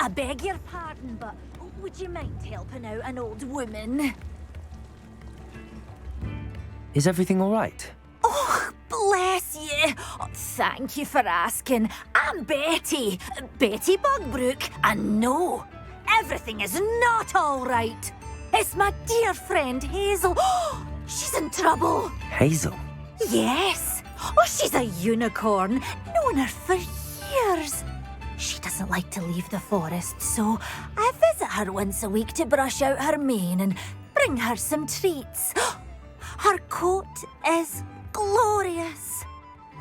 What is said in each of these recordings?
I beg your pardon, but would you mind helping out an old woman? Is everything all right? Oh, bless you. Oh, thank you for asking. I'm Betty. Betty Bugbrook. And no, everything is not all right. It's my dear friend Hazel. Oh, she's in trouble. Hazel? Yes. Oh, she's a unicorn. Known her for years. She doesn't like to leave the forest, so I visit her once a week to brush out her mane and bring her some treats. Her coat is glorious.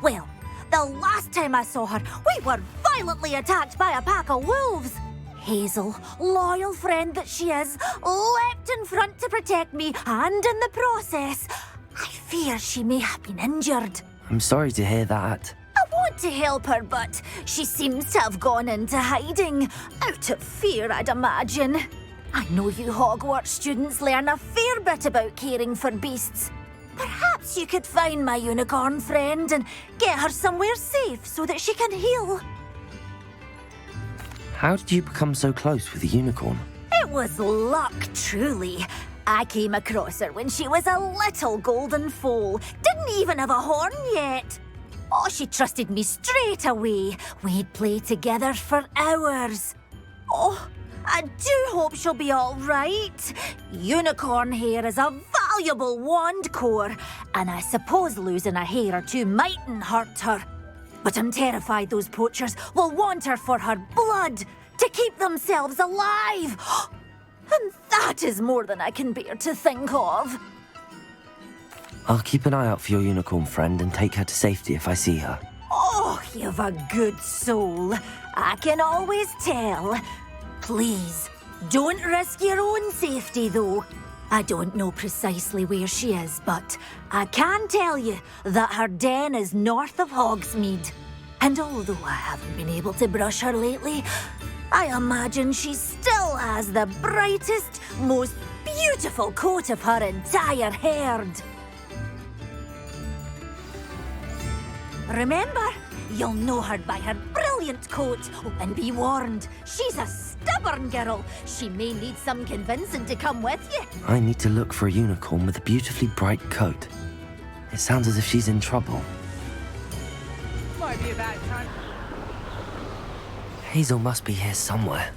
Well, the last time I saw her, we were violently attacked by a pack of wolves. Hazel, loyal friend that she is, leapt in front to protect me, and in the process, I fear she may have been injured. I'm sorry to hear that. I want to help her, but she seems to have gone into hiding. Out of fear, I'd imagine. I know you Hogwarts students learn a fair bit about caring for beasts. Perhaps you could find my unicorn friend and get her somewhere safe so that she can heal. How did you become so close with the unicorn? It was luck, truly. I came across her when she was a little golden foal. Didn't even have a horn yet. Oh, she trusted me straight away. We'd play together for hours. Oh, I do hope she'll be all right. Unicorn hair is a valuable wand core, and I suppose losing a hair or two mightn't hurt her. But I'm terrified those poachers will want her for her blood, to keep themselves alive. And that is more than I can bear to think of. I'll keep an eye out for your unicorn friend and take her to safety if I see her. Oh, you've a good soul. I can always tell. Please, don't risk your own safety, though. I don't know precisely where she is, but I can tell you that her den is north of Hogsmeade. And although I haven't been able to brush her lately, I imagine she still has the brightest, most beautiful coat of her entire herd. Remember, you'll know her by her brilliant coat. Oh, and be warned, she's a stubborn girl. She may need some convincing to come with you. I need to look for a unicorn with a beautifully bright coat. It sounds as if she's in trouble. Might be about time. Hazel must be here somewhere.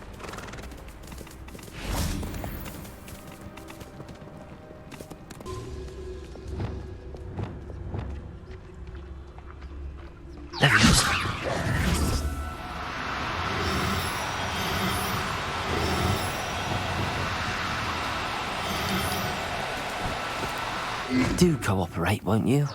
There he is. Do cooperate, won't you?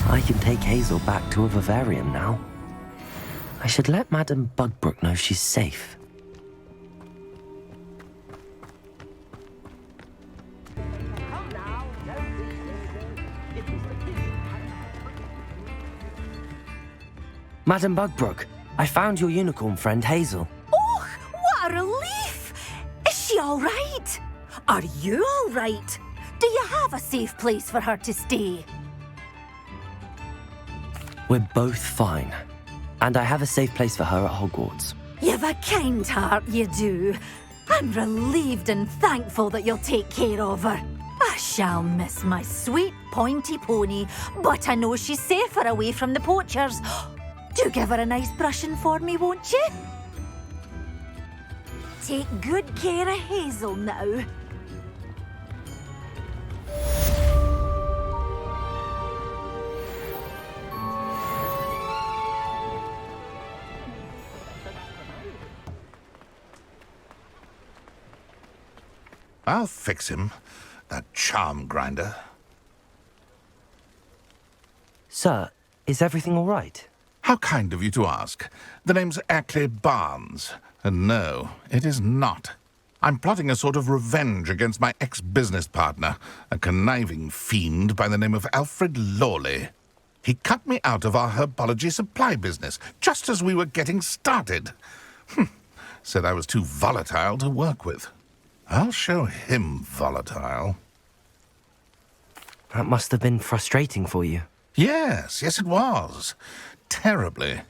I can take Hazel back to a vivarium now. I should let Madame Bugbrook know she's safe. Madame Bugbrook, I found your unicorn friend Hazel. Oh, what a relief! Is she all right? Are you all right? Do you have a safe place for her to stay? We're both fine. And I have a safe place for her at Hogwarts. You've a kind heart, you do. I'm relieved and thankful that you'll take care of her. I shall miss my sweet pointy pony, but I know she's safer away from the poachers. Do give her a nice brushing for me, won't you? Take good care of Hazel now. I'll fix him, that charm grinder. Sir, is everything all right? How kind of you to ask. The name's Ackley Barnes, and no, it is not. I'm plotting a sort of revenge against my ex-business partner, a conniving fiend by the name of Alfred Lawley. He cut me out of our herbology supply business, just as we were getting started. Said I was too volatile to work with. I'll show him volatile. That must have been frustrating for you. Yes, it was. Terribly.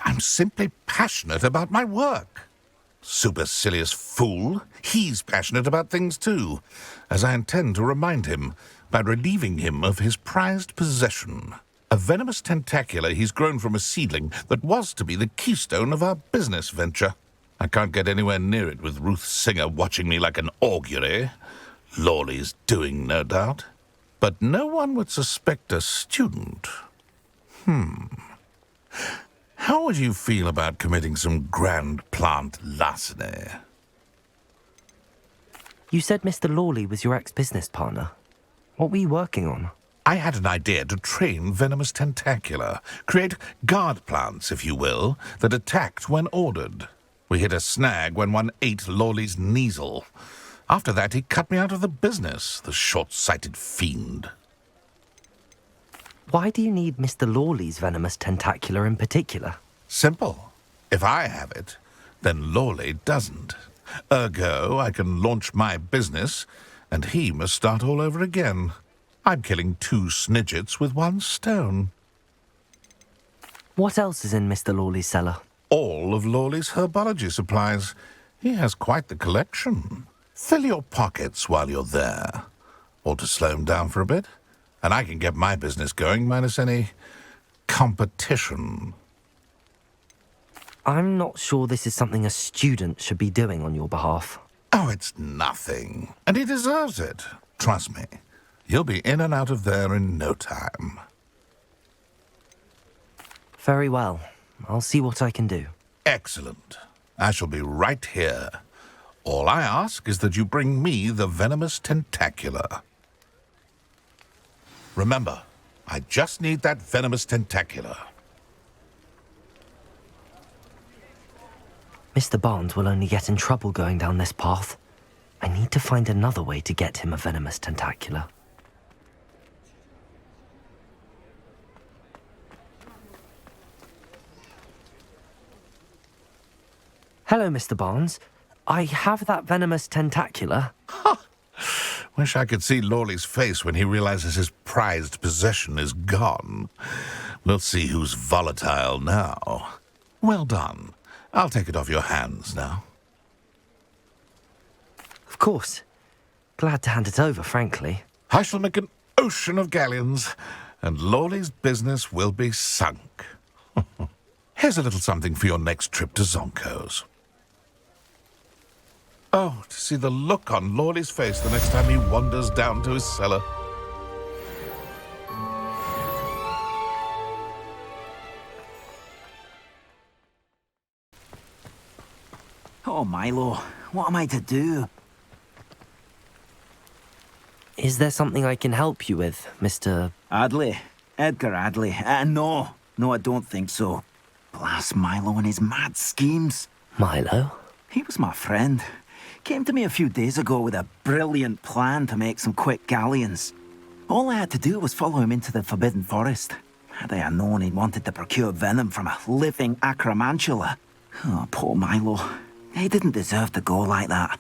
I'm simply passionate about my work. Supercilious fool. He's passionate about things too, as I intend to remind him by relieving him of his prized possession. A venomous tentacula he's grown from a seedling that was to be the keystone of our business venture. I can't get anywhere near it with Ruth Singer watching me like an augury. Lawley's doing, no doubt. But no one would suspect a student. How would you feel about committing some grand plant larceny? You said Mr. Lawley was your ex-business partner. What were you working on? I had an idea to train venomous tentacula, create guard plants, if you will, that attacked when ordered. We hit a snag when one ate Lawley's Kneasel. After that, he cut me out of the business, the short-sighted fiend. Why do you need Mr. Lawley's venomous tentacula in particular? Simple. If I have it, then Lawley doesn't. Ergo, I can launch my business, and he must start all over again. I'm killing 2 snidgets with 1 stone. What else is in Mr. Lawley's cellar? All of Lawley's herbology supplies. He has quite the collection. Fill your pockets while you're there. Or to slow him down for a bit, and I can get my business going minus any competition. I'm not sure this is something a student should be doing on your behalf. Oh, it's nothing. And he deserves it. Trust me. You'll be in and out of there in no time. Very well. I'll see what I can do. Excellent. I shall be right here. All I ask is that you bring me the venomous tentacula. Remember, I just need that venomous tentacula. Mr. Barnes will only get in trouble going down this path. I need to find another way to get him a venomous tentacula. Hello, Mr. Barnes. I have that venomous tentacula. Wish I could see Lawley's face when he realizes his prized possession is gone. We'll see who's volatile now. Well done. I'll take it off your hands now. Of course. Glad to hand it over, frankly. I shall make an ocean of galleons, and Lawley's business will be sunk. Here's a little something for your next trip to Zonko's. Oh, to see the look on Lawley's face the next time he wanders down to his cellar. Oh, Milo, what am I to do? Is there something I can help you with, Mr. Adley? Edgar Adley? No, I don't think so. Blast Milo and his mad schemes. Milo? He was my friend. Came to me a few days ago with a brilliant plan to make some quick galleons. All I had to do was follow him into the Forbidden Forest. Had I known he'd wanted to procure venom from a living acromantula. Oh, poor Milo. He didn't deserve to go like that.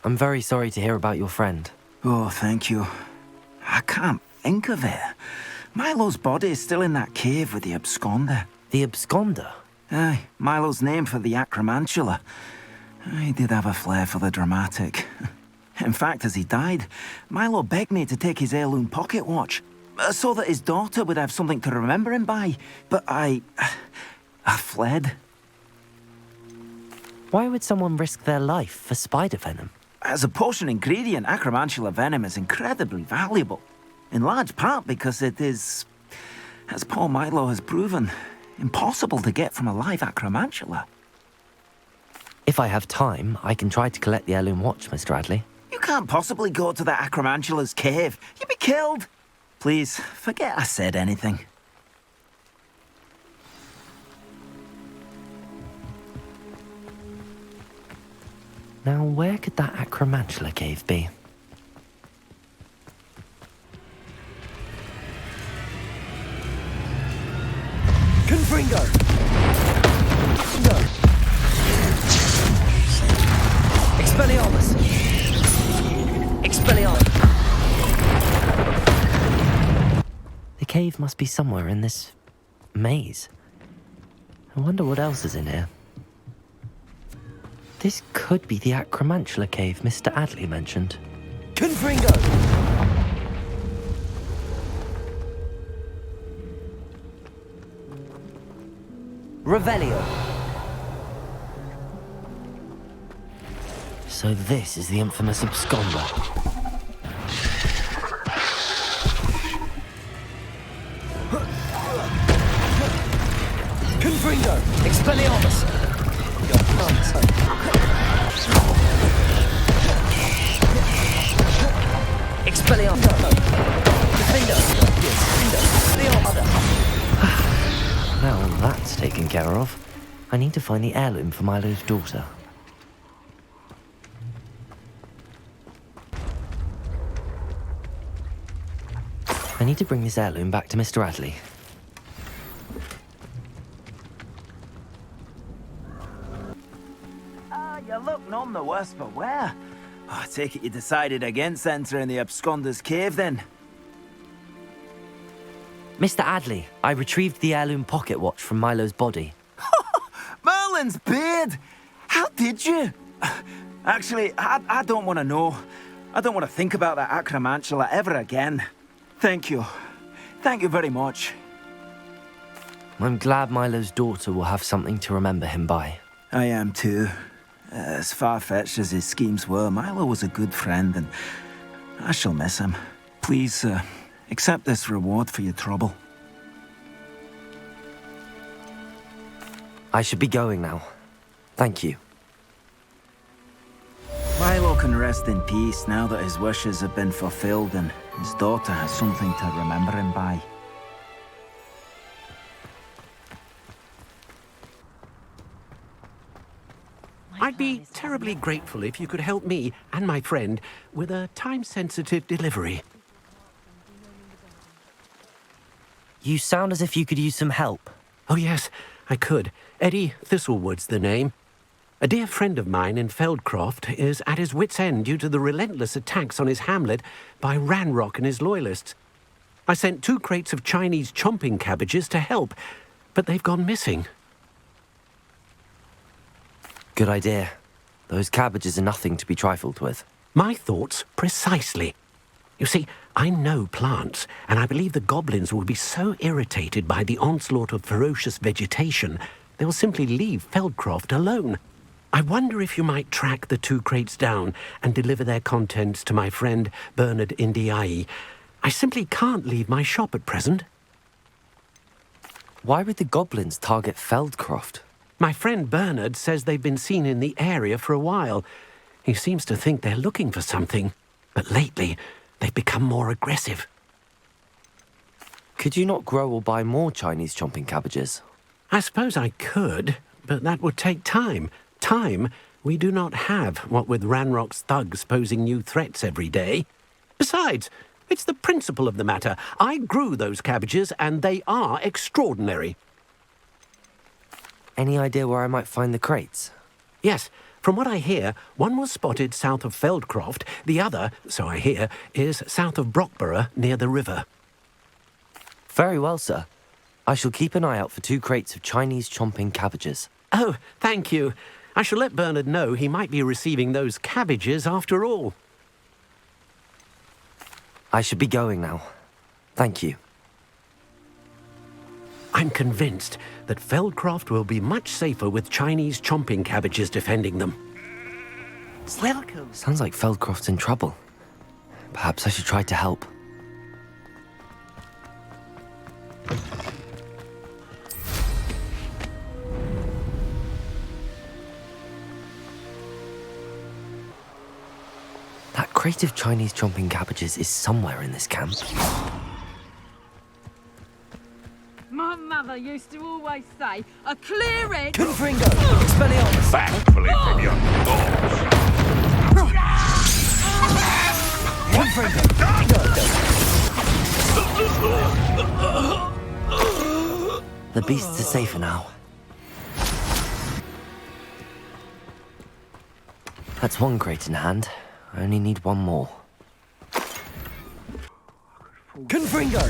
I'm very sorry to hear about your friend. Oh, thank you. I can't think of it. Milo's body is still in that cave with the absconder. The absconder? Aye, Milo's name for the acromantula. He did have a flair for the dramatic. In fact, as he died, Milo begged me to take his heirloom pocket watch, so that his daughter would have something to remember him by. But I fled. Why would someone risk their life for spider venom? As a potion ingredient, acromantula venom is incredibly valuable. In large part because it is, as poor Milo has proven, impossible to get from a live acromantula. If I have time, I can try to collect the heirloom watch, Mr. Adley. You can't possibly go to the acromantula's cave. You'd be killed. Please, forget I said anything. Now, where could that acromantula cave be? Confringo! Go! Expelliarmus! Expelliarmus! cave must be somewhere in this maze. I wonder what else is in here. This could be the Acromantula cave Mr. Adley mentioned. Confringo! Revelio. So this is the infamous absconder. Confringo! Expelliarmus! Expelliarmus! Defender! Now that's taken care of, I need to find the heirloom for Milo's daughter. I need to bring this heirloom back to Mr. Adley. You look none the worse for wear. I take it you decided against entering the absconder's cave then? Mr. Adley, I retrieved the heirloom pocket watch from Milo's body. Merlin's beard! How did you? Actually, I don't want to know. I don't want to think about that Acromantula ever again. Thank you. Thank you very much. I'm glad Milo's daughter will have something to remember him by. I am too. As far-fetched as his schemes were, Milo was a good friend, and I shall miss him. Please, accept this reward for your trouble. I should be going now. Thank you. Milo can rest in peace now that his wishes have been fulfilled and his daughter has something to remember him by. I'd be terribly grateful if you could help me and my friend with a time-sensitive delivery. You sound as if you could use some help. Oh, yes, I could. Eddie Thistlewood's the name. A dear friend of mine in Feldcroft is at his wit's end due to the relentless attacks on his hamlet by Ranrock and his loyalists. I sent 2 crates of Chinese chomping cabbages to help, but they've gone missing. Good idea. Those cabbages are nothing to be trifled with. My thoughts precisely. You see, I know plants, and I believe the goblins will be so irritated by the onslaught of ferocious vegetation, they'll simply leave Feldcroft alone. I wonder if you might track the 2 crates down and deliver their contents to my friend Bernard Indiai. I simply can't leave my shop at present. Why would the goblins target Feldcroft? My friend Bernard says they've been seen in the area for a while. He seems to think they're looking for something, but lately they've become more aggressive. Could you not grow or buy more Chinese chomping cabbages? I suppose I could, but that would take time. Time we do not have, what with Ranrock's thugs posing new threats every day. Besides, it's the principle of the matter. I grew those cabbages, and they are extraordinary. Any idea where I might find the crates? Yes, from what I hear, one was spotted south of Feldcroft, the other, so I hear, is south of Brockborough near the river. Very well, sir. I shall keep an eye out for 2 crates of Chinese chomping cabbages. Oh, thank you. I shall let Bernard know he might be receiving those cabbages after all. I should be going now. Thank you. I'm convinced that Feldcroft will be much safer with Chinese chomping cabbages defending them. Sounds like Feldcroft's in trouble. Perhaps I should try to help. That crate of Chinese chomping cabbages is somewhere in this camp. My mother used to always say, a clear head... Confringo! Expelliarmus! Thankfully from your thoughts. Confringo! The beasts are safer now. That's 1 crate in hand. I only need 1 more. Confringo!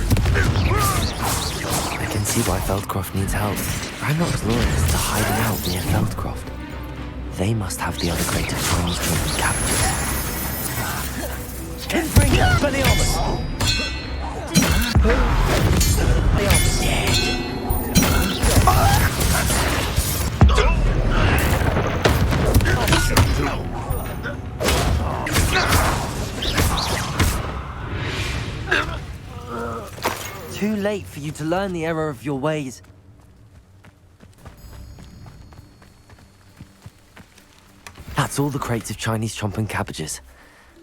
I can see why Feldcroft needs help. Ranrock's loyalists are hiding out near Feldcroft. They must have the other crate of Chinese chomping cabbages. Confringo! Expelliarmus! Too late for you to learn the error of your ways. That's all the crates of Chinese chomping cabbages.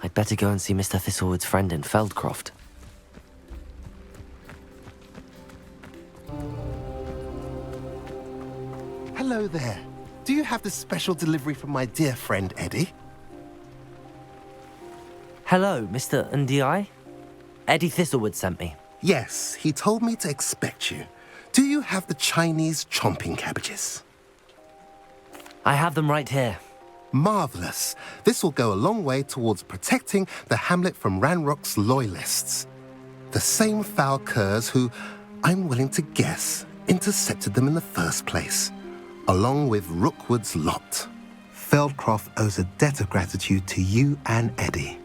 I'd better go and see Mr. Thistlewood's friend in Feldcroft. Hello there. Do you have the special delivery from my dear friend Eddie? Hello, Mr. Ndi? Eddie Thistlewood sent me. Yes, he told me to expect you. Do you have the Chinese chomping cabbages? I have them right here. Marvelous. This will go a long way towards protecting the hamlet from Ranrock's loyalists. The same foul curs who, I'm willing to guess, intercepted them in the first place, along with Rookwood's lot. Feldcroft owes a debt of gratitude to you and Eddie.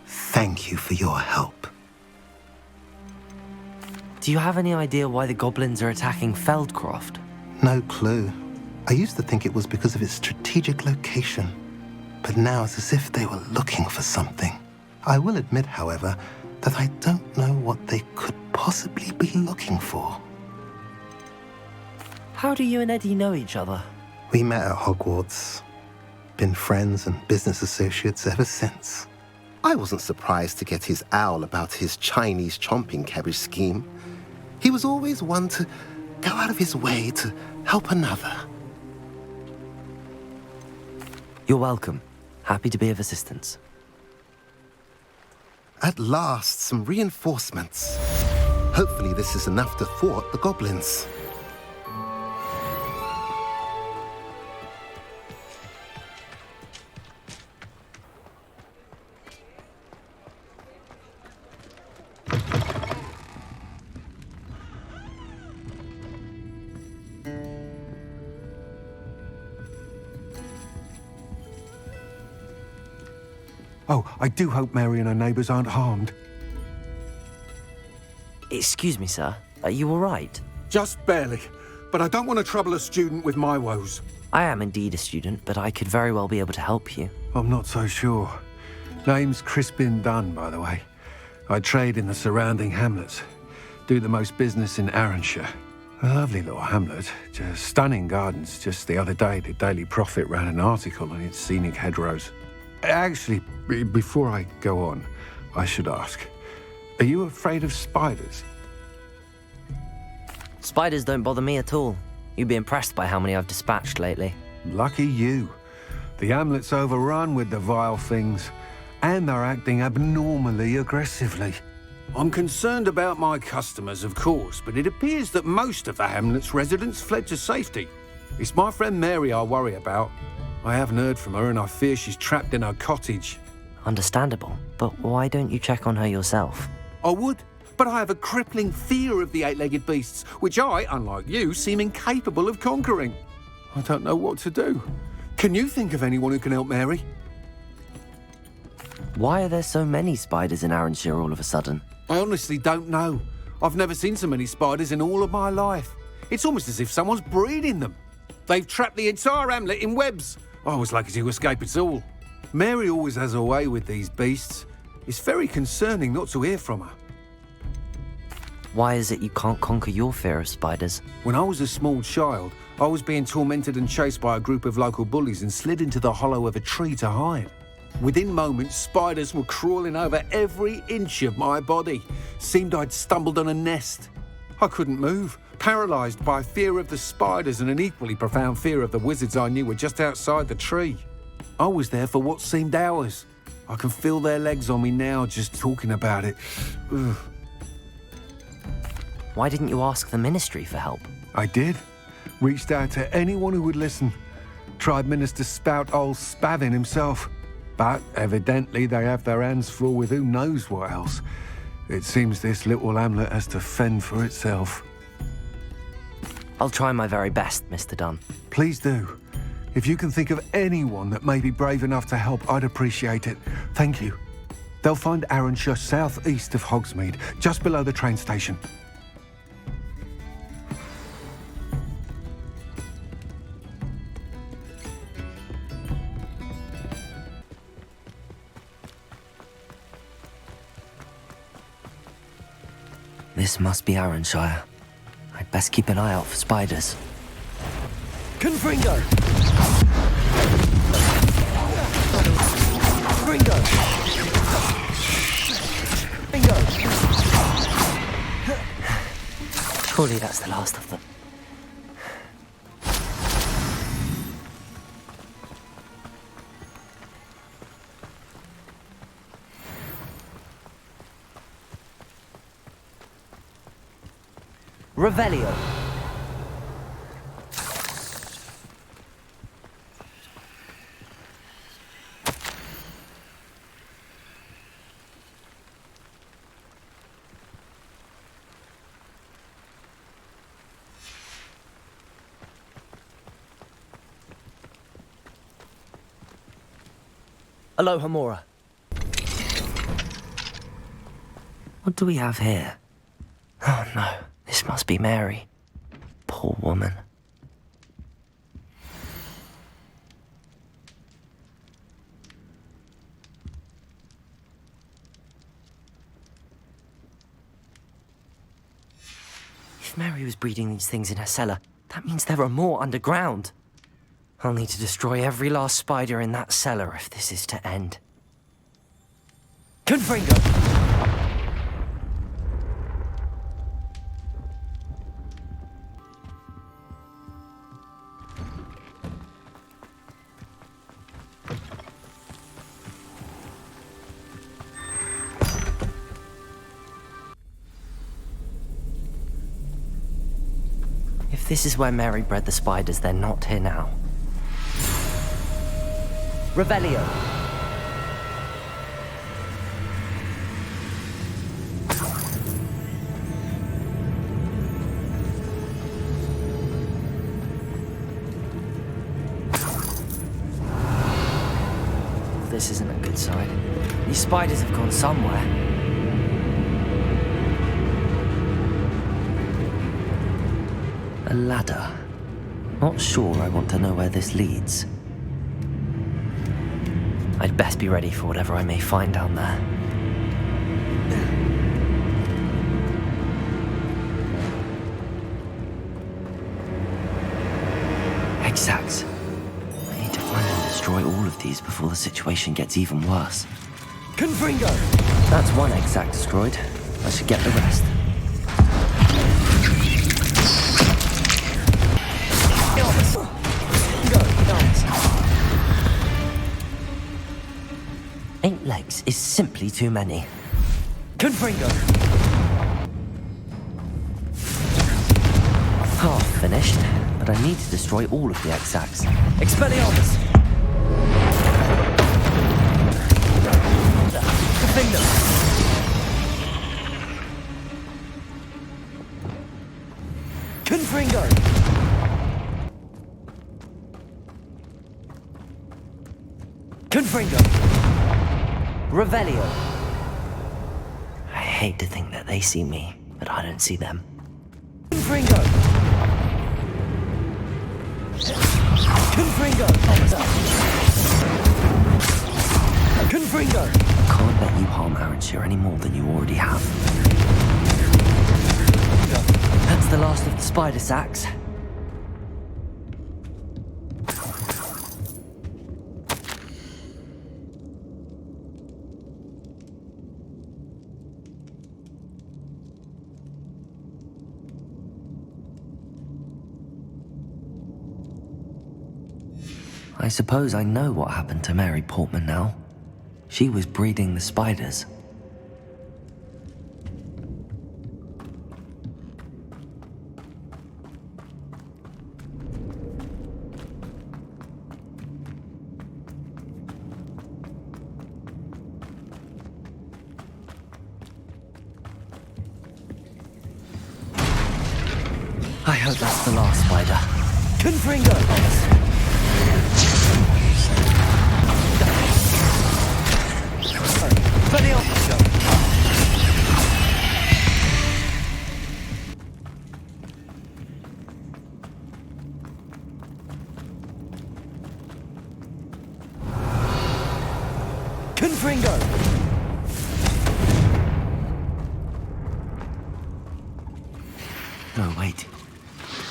Thank you for your help. Do you have any idea why the goblins are attacking Feldcroft? No clue. I used to think it was because of its strategic location, but now it's as if they were looking for something. I will admit, however, that I don't know what they could possibly be looking for. How do you and Eddie know each other? We met at Hogwarts. Been friends and business associates ever since. I wasn't surprised to get his owl about his Chinese chomping cabbage scheme. He was always one to go out of his way to help another. You're welcome. Happy to be of assistance. At last, some reinforcements. Hopefully this is enough to thwart the goblins. Oh, I do hope Mary and her neighbours aren't harmed. Excuse me, sir. Are you all right? Just barely. But I don't want to trouble a student with my woes. I am indeed a student, but I could very well be able to help you. I'm not so sure. Name's Crispin Dunn, by the way. I trade in the surrounding hamlets. Do the most business in Arranshire. A lovely little hamlet. Just stunning gardens. Just the other day, the Daily Prophet ran an article on its scenic hedgerows. Actually, before I go on, I should ask, are you afraid of spiders? Spiders don't bother me at all. You'd be impressed by how many I've dispatched lately. Lucky you. The hamlet's overrun with the vile things, and they're acting abnormally aggressively. I'm concerned about my customers, of course, but it appears that most of the hamlet's residents fled to safety. It's my friend Mary I worry about. I haven't heard from her, and I fear she's trapped in her cottage. Understandable, but why don't you check on her yourself? I would, but I have a crippling fear of the eight-legged beasts, which I, unlike you, seem incapable of conquering. I don't know what to do. Can you think of anyone who can help Mary? Why are there so many spiders in Arranshire all of a sudden? I honestly don't know. I've never seen so many spiders in all of my life. It's almost as if someone's breeding them. They've trapped the entire hamlet in webs. I was lucky to escape it all. Mary always has a way with these beasts. It's very concerning not to hear from her. Why is it you can't conquer your fear of spiders? When I was a small child, I was being tormented and chased by a group of local bullies and slid into the hollow of a tree to hide. Within moments, spiders were crawling over every inch of my body. Seemed I'd stumbled on a nest. I couldn't move, paralysed by fear of the spiders and an equally profound fear of the wizards I knew were just outside the tree. I was there for what seemed hours. I can feel their legs on me now just talking about it. Ugh. Why didn't you ask the ministry for help? I did. Reached out to anyone who would listen. Tried Minister Spout old Spavin himself. But evidently they have their hands full with who knows what else. It seems this little hamlet has to fend for itself. I'll try my very best, Mr. Dunn. Please do. If you can think of anyone that may be brave enough to help, I'd appreciate it. Thank you. They'll find Arranshire southeast of Hogsmeade, just below the train station. This must be Arranshire. I'd best keep an eye out for spiders. Confringo! Confringo! Confringo! Surely that's the last of them. Revelio. Aloha Mora. What do we have here? Oh no, this must be Mary. Poor woman. If Mary was breeding these things in her cellar, that means there are more underground. I'll need to destroy every last spider in that cellar if this is to end. Confringo. If this is where Mary bred the spiders, they're not here now. Revelio. This isn't a good sign. These spiders have gone somewhere. A ladder. Not sure I want to know where this leads. I'd best be ready for whatever I may find down there. Exacts. I need to find and destroy all of these before the situation gets even worse. Confringo. That's one exact destroyed. I should get the rest. Eight legs is simply too many. Confringo. Half finished, but I need to destroy all of the exacts. Expelliarmus. Confringo. Confringo. Confringo. Revelio. I hate to think that they see me, but I don't see them. Confringo. Confringo. Confringo. Can't let you harm Arranshire any more than you already have. That's the last of the spider sacks. I suppose I know what happened to Mary Portman now. She was breeding the spiders. I hope that's the last spider. Confringo! Confringo! No, wait.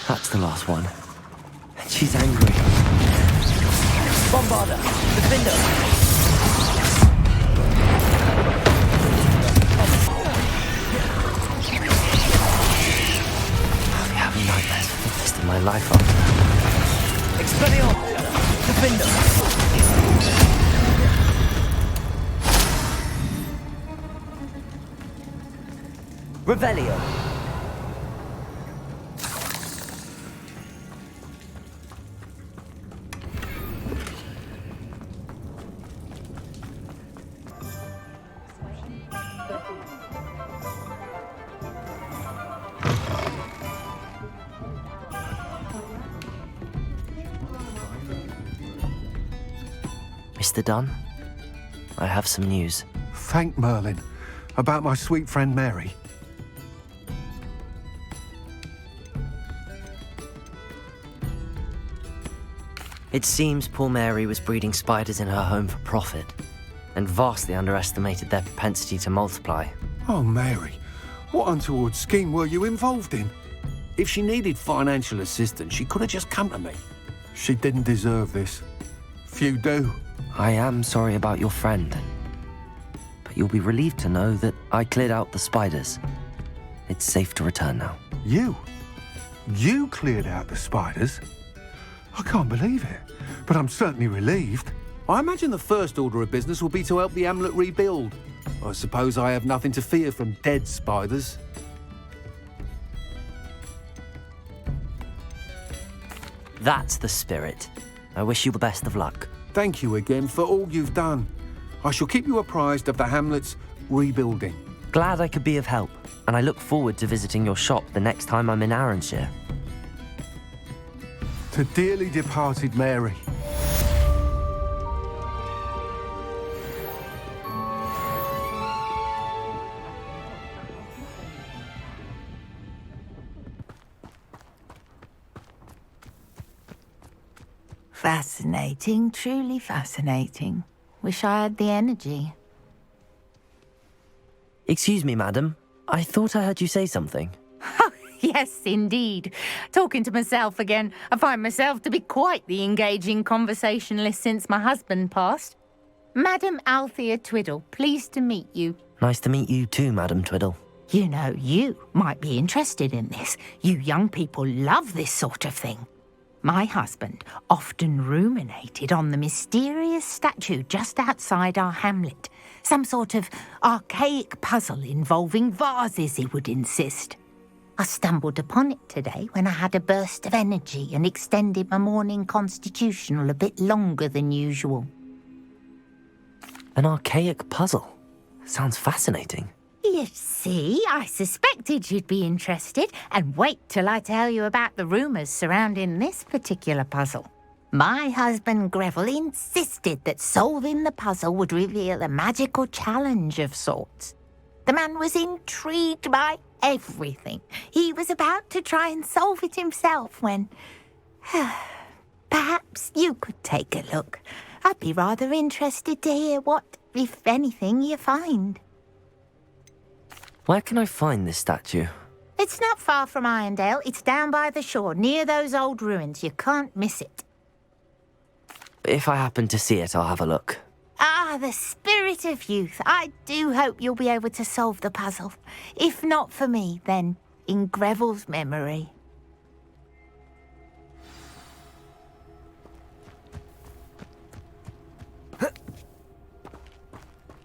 That's the last one. And she's angry. Bombarder! Defender! I'll be having nightmares for the rest of my life after Expelliarmus! Defender! Revelio! Mr. Dunn, I have some news. Thank Merlin. About my sweet friend Mary. It seems poor Mary was breeding spiders in her home for profit, and vastly underestimated their propensity to multiply. Oh, Mary, what untoward scheme were you involved in? If she needed financial assistance, she could have just come to me. She didn't deserve this. Few do. I am sorry about your friend, but you'll be relieved to know that I cleared out the spiders. It's safe to return now. You? You cleared out the spiders? I can't believe it, but I'm certainly relieved. I imagine the first order of business will be to help the amulet rebuild. I suppose I have nothing to fear from dead spiders. That's the spirit. I wish you the best of luck. Thank you again for all you've done. I shall keep you apprised of the hamlet's rebuilding. Glad I could be of help, and I look forward to visiting your shop the next time I'm in Arranshire. To dearly departed Mary. Fascinating, truly fascinating. Wish I had the energy. Excuse me, madam. I thought I heard you say something. Yes, indeed. Talking to myself again. I find myself to be quite the engaging conversationalist since my husband passed. Madam Althea Twiddle, pleased to meet you. Nice to meet you too, Madam Twiddle. You know, you might be interested in this. You young people love this sort of thing. My husband often ruminated on the mysterious statue just outside our hamlet. Some sort of archaic puzzle involving vases, he would insist. I stumbled upon it today when I had a burst of energy and extended my morning constitutional a bit longer than usual. An archaic puzzle. Sounds fascinating. You see, I suspected you'd be interested, and wait till I tell you about the rumours surrounding this particular puzzle. My husband Greville insisted that solving the puzzle would reveal a magical challenge of sorts. The man was intrigued by everything. He was about to try and solve it himself when... Perhaps you could take a look. I'd be rather interested to hear what, if anything, you find. Where can I find this statue? It's not far from Irondale. It's down by the shore, near those old ruins. You can't miss it. If I happen to see it, I'll have a look. Ah, the spirit of youth. I do hope you'll be able to solve the puzzle. If not for me, then in Greville's memory.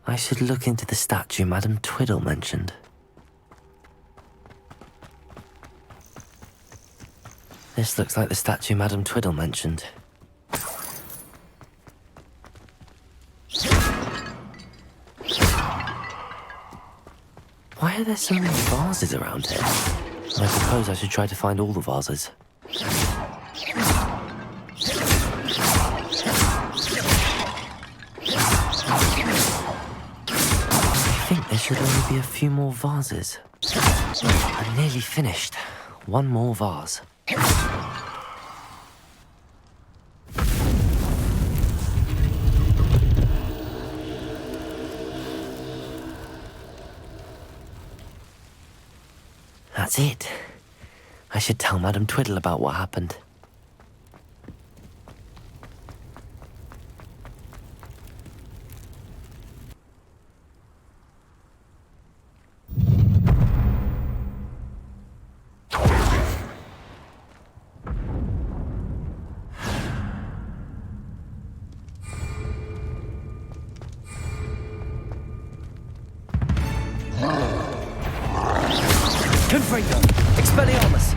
I should look into the statue Madam Twiddle mentioned. This looks like the statue Madam Twiddle mentioned. Why are there so many vases around here? I suppose I should try to find all the vases. I think there should only be a few more vases. I'm nearly finished. One more vase. That's it. I should tell Madame Twiddle about what happened. Confringo! Expelliarmus!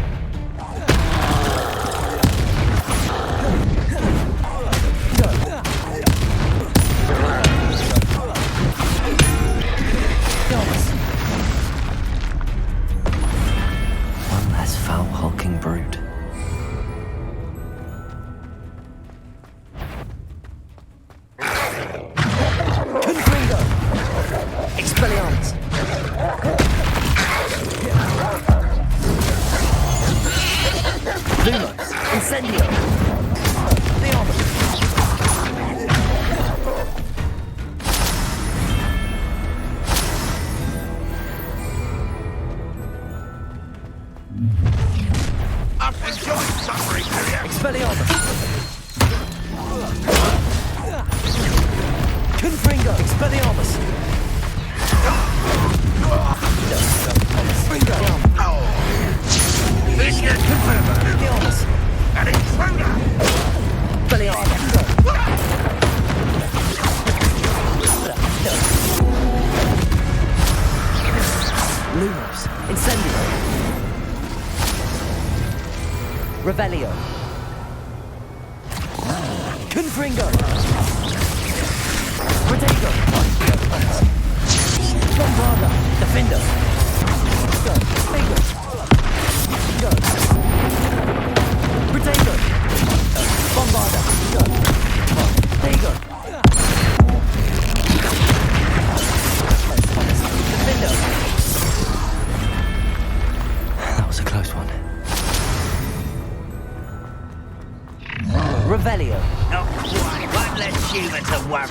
One less foul, hulking brood. Confringo! Expelliarmus! Lumos! Incendio! The armor! I've enjoyed suffering, Harriet. Expelliarmus! Confringo! Expelliarmus! Expelliarmus! Lumos! Incendio! Revelio! Confringo! Protego! Bombarda! Defender! Protego! Bombarda! Protego! Defender! That was a close one. Revelio! Not quite. One less human to worry.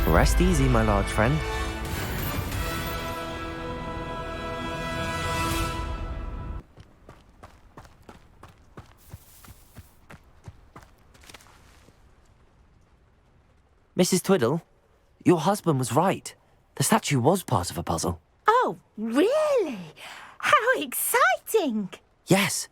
Rest easy, my large friend. Mrs. Twiddle, your husband was right. The statue was part of a puzzle. Oh, really? How exciting! Yes,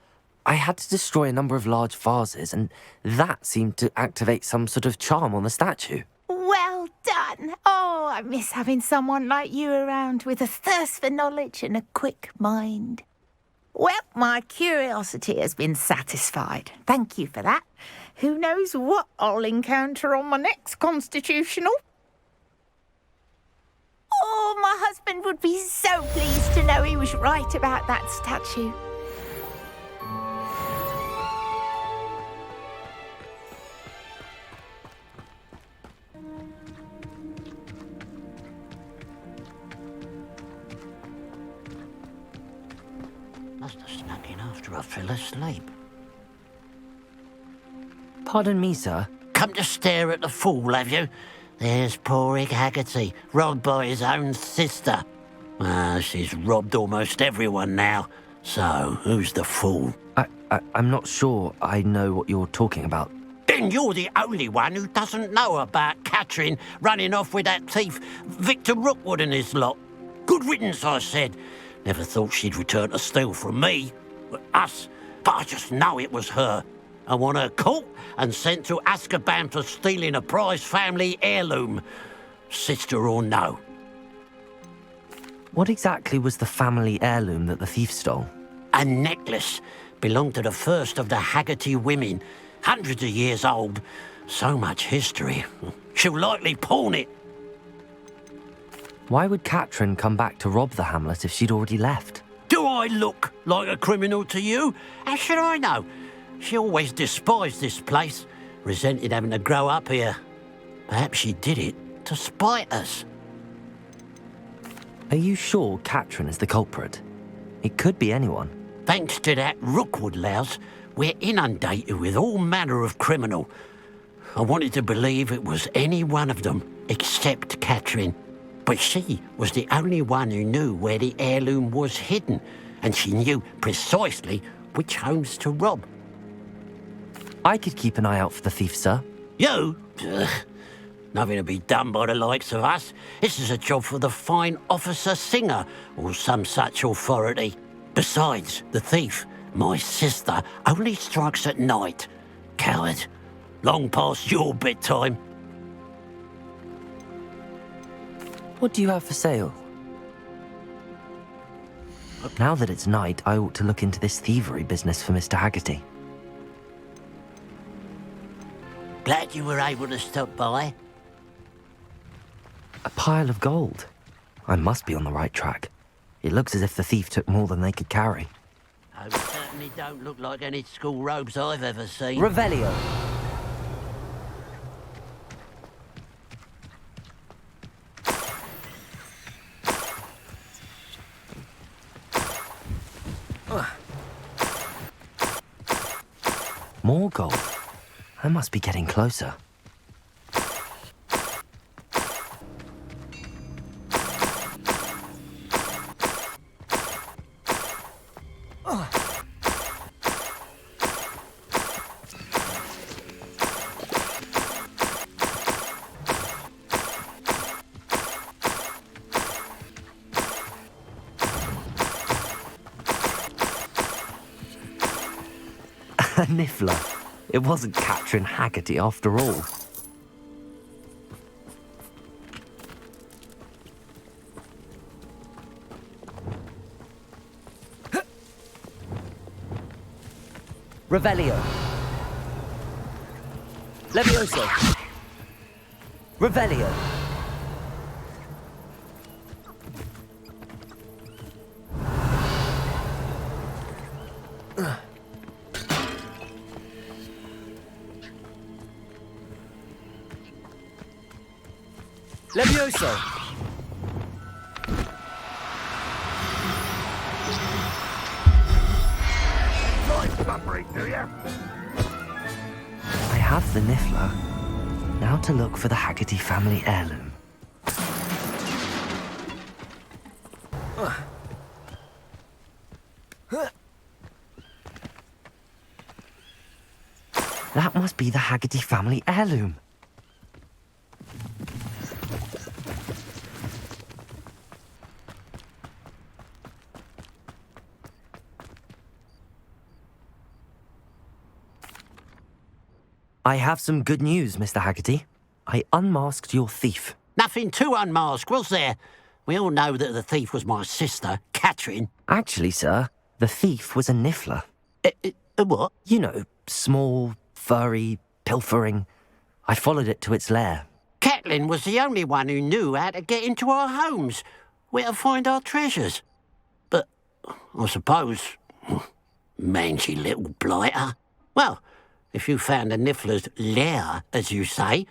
I had to destroy a number of large vases, and that seemed to activate some sort of charm on the statue. Well done. Oh, I miss having someone like you around with a thirst for knowledge and a quick mind. Well, my curiosity has been satisfied. Thank you for that. Who knows what I'll encounter on my next constitutional? Oh, my husband would be so pleased to know he was right about that statue. Must have snuck in after I fell asleep. Pardon me, sir. Come to stare at the fool, have you? There's poor Ig Haggerty, robbed by his own sister. She's robbed almost everyone now. So, who's the fool? I'm not sure I know what you're talking about. Then you're the only one who doesn't know about Catherine running off with that thief, Victor Rookwood and his lot. Good riddance, I said. Never thought she'd return to steal from me, us, but I just know it was her. I want her caught and sent to Azkaban for stealing a prized family heirloom, sister or no. What exactly was the family heirloom that the thief stole? A necklace belonged to the first of the Haggerty women, hundreds of years old. So much history. She'll likely pawn it. Why would Catherine come back to rob the hamlet if she'd already left? Do I look like a criminal to you? How should I know? She always despised this place, resented having to grow up here. Perhaps she did it to spite us. Are you sure Catherine is the culprit? It could be anyone. Thanks to that Rookwood louse, we're inundated with all manner of criminal. I wanted to believe it was any one of them, except Catherine. But she was the only one who knew where the heirloom was hidden, and she knew precisely which homes to rob. I could keep an eye out for the thief, sir. You? Ugh. Nothing to be done by the likes of us. This is a job for the fine officer Singer, or some such authority. Besides, the thief, my sister, only strikes at night. Coward. Long past your bedtime. What do you have for sale? Now that it's night, I ought to look into this thievery business for Mr. Haggerty. Glad you were able to stop by. A pile of gold. I must be on the right track. It looks as if the thief took more than they could carry. Those certainly don't look like any school robes I've ever seen. Revelio. More gold. I must be getting closer. A niffler. It wasn't Catherine Haggerty after all. Revelio. Levioso. Revelio. Levioso. I have the niffler. Now to look for the Haggerty family heirloom. That must be the Haggerty family heirloom. I have some good news, Mr. Haggerty. I unmasked your thief. Nothing to unmask, was there? We all know that the thief was my sister, Catherine. Actually, sir, the thief was a niffler. What? You know, small, furry, pilfering. I followed it to its lair. Catelyn was the only one who knew how to get into our homes, where to find our treasures. But I suppose, mangy little blighter. Well, if you found the niffler's lair, as you say,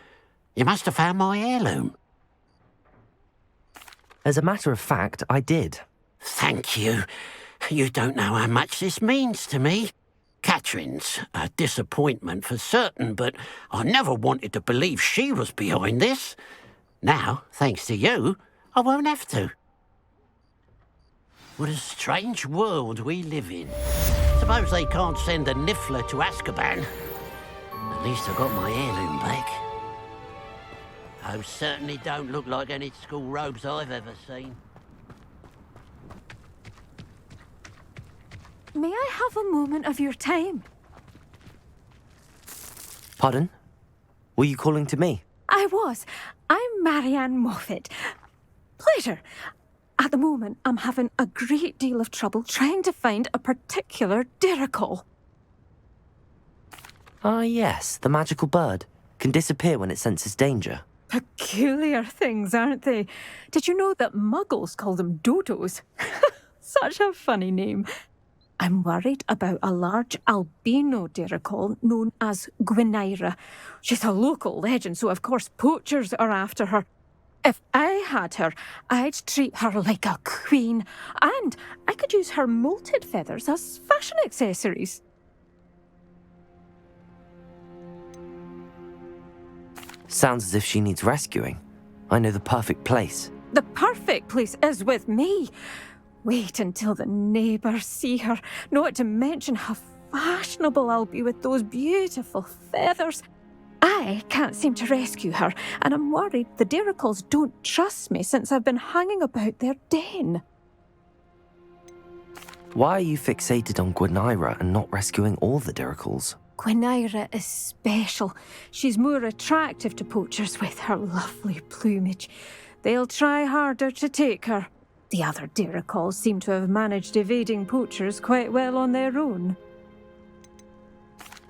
you must have found my heirloom. As a matter of fact, I did. Thank you. You don't know how much this means to me. Cat Catherine's a disappointment for certain, but I never wanted to believe she was behind this. Now, thanks to you, I won't have to. What a strange world we live in. Suppose they can't send a niffler to Azkaban. At least I got my heirloom back. Those certainly don't look like any school robes I've ever seen. May I have a moment of your time? Pardon? Were you calling to me? I was. I'm Marianne Moffat. Pleasure. At the moment, I'm having a great deal of trouble trying to find a particular diricol. Ah, yes, the magical bird. Can disappear when it senses danger. Peculiar things, aren't they? Did you know that muggles call them dodos? Such a funny name. I'm worried about a large albino diricol known as Gwynaira. She's a local legend, so of course poachers are after her. If I had her, I'd treat her like a queen, and I could use her molted feathers as fashion accessories. Sounds as if she needs rescuing. I know the perfect place. The perfect place is with me. Wait until the neighbours see her, not to mention how fashionable I'll be with those beautiful feathers. I can't seem to rescue her, and I'm worried the diricols don't trust me since I've been hanging about their den. Why are you fixated on Gwynaira and not rescuing all the diricols? Gwynaira is special. She's more attractive to poachers with her lovely plumage. They'll try harder to take her. The other diricols seem to have managed evading poachers quite well on their own.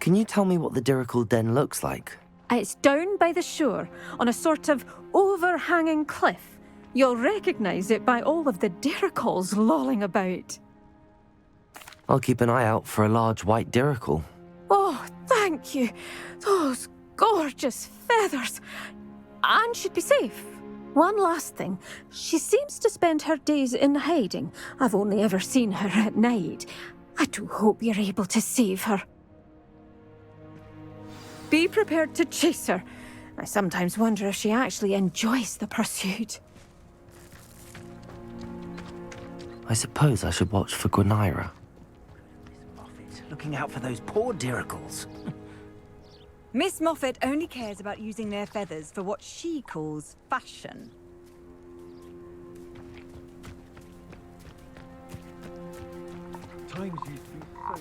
Can you tell me what the diricol den looks like? It's down by the shore, on a sort of overhanging cliff. You'll recognise it by all of the diricols lolling about. I'll keep an eye out for a large white diricol. Oh, thank you. Those gorgeous feathers. And she'd be safe. One last thing. She seems to spend her days in hiding. I've only ever seen her at night. I do hope you're able to save her. Be prepared to chase her. I sometimes wonder if she actually enjoys the pursuit. I suppose I should watch for Gwynaira. Looking out for those poor diricols. Miss Moffat only cares about using their feathers for what she calls fashion. Times used to be so much.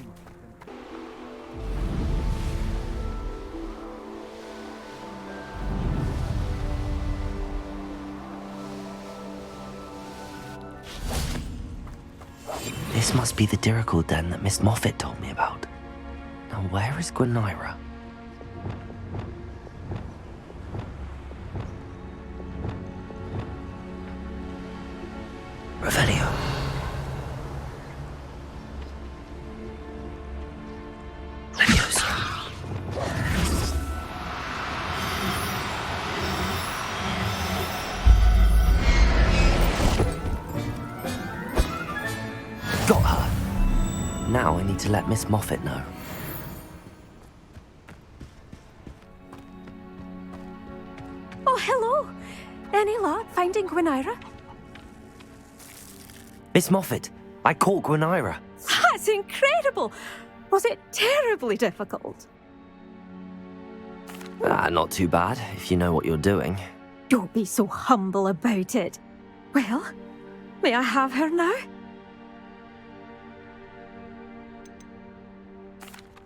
This must be the diricol den that Miss Moffat told me about. Now where is Gwynaira? Revelio. Leviosa. Got her. Now I need to let Miss Moffat know. Oh, hello. Any luck finding Gwynaira? Miss Moffat, I caught Gwynaira. That's incredible. Was it terribly difficult? Not too bad, if you know what you're doing. Don't be so humble about it. Well, may I have her now?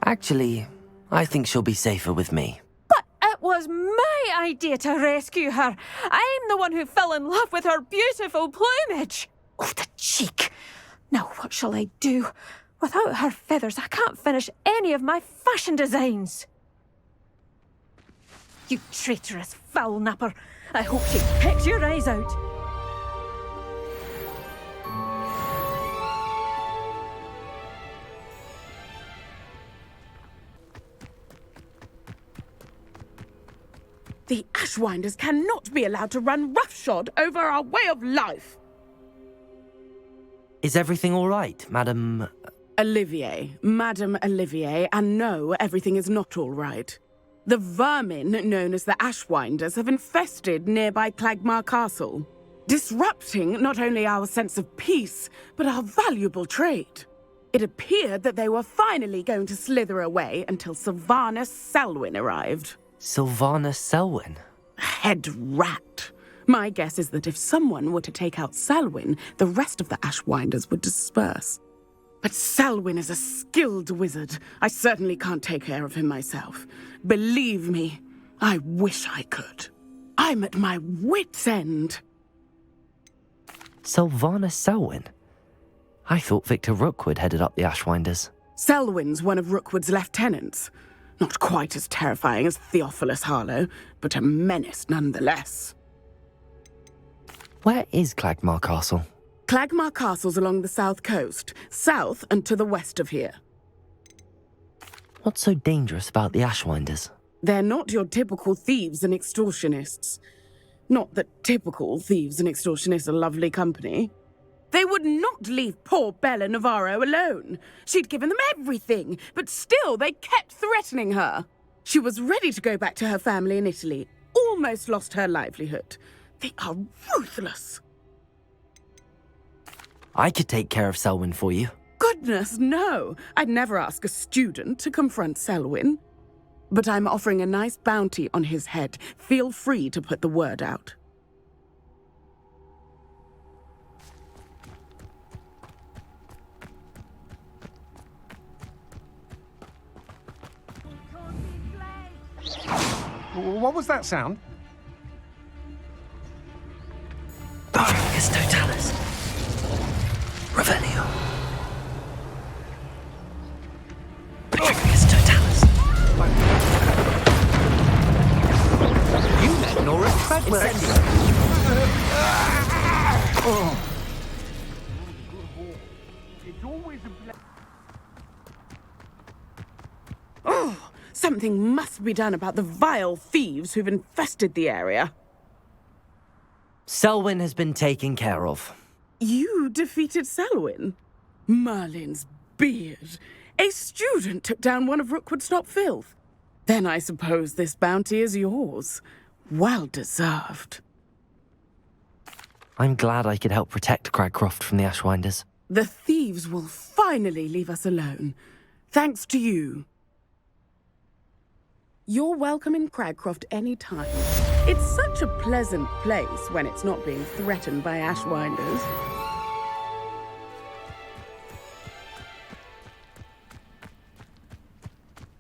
Actually, I think she'll be safer with me. But it was my idea to rescue her. I'm the one who fell in love with her beautiful plumage. Oh, the cheek. Now what shall I do? Without her feathers, I can't finish any of my fashion designs. You traitorous foul napper. I hope she pecks your eyes out. The Ashwinders cannot be allowed to run roughshod over our way of life. Is everything all right, Madam... Olivier, Madame Olivier, and no, everything is not all right. The vermin known as the Ashwinders have infested nearby Clagmar Castle, disrupting not only our sense of peace, but our valuable trade. It appeared that they were finally going to slither away until Sylvanus Selwyn arrived. Sylvanus Selwyn? Head rat. My guess is that if someone were to take out Selwyn, the rest of the Ashwinders would disperse. But Selwyn is a skilled wizard. I certainly can't take care of him myself. Believe me, I wish I could. I'm at my wit's end. Sylvanus Selwyn? I thought Victor Rookwood headed up the Ashwinders. Selwyn's one of Rookwood's lieutenants. Not quite as terrifying as Theophilus Harlow, but a menace nonetheless. Where is Clagmar Castle? Clagmar Castle's along the south coast, south and to the west of here. What's so dangerous about the Ashwinders? They're not your typical thieves and extortionists. Not that typical thieves and extortionists are lovely company. They would not leave poor Bella Navarro alone. She'd given them everything, but still they kept threatening her. She was ready to go back to her family in Italy, almost lost her livelihood. They are ruthless. I could take care of Selwyn for you. Goodness, no. I'd never ask a student to confront Selwyn. But I'm offering a nice bounty on his head. Feel free to put the word out. What was that sound? Barricus Totalis. Revelio. Barricus Totalis. You met Nora Treadwell. Oh, something must be done about the vile thieves who've infested the area. Selwyn has been taken care of. You defeated Selwyn? Merlin's beard. A student took down one of Rookwood's top filth. Then I suppose this bounty is yours. Well deserved. I'm glad I could help protect Cragcroft from the Ashwinders. The thieves will finally leave us alone. Thanks to you. You're welcome in Cragcroft any time. It's such a pleasant place when it's not being threatened by Ashwinders.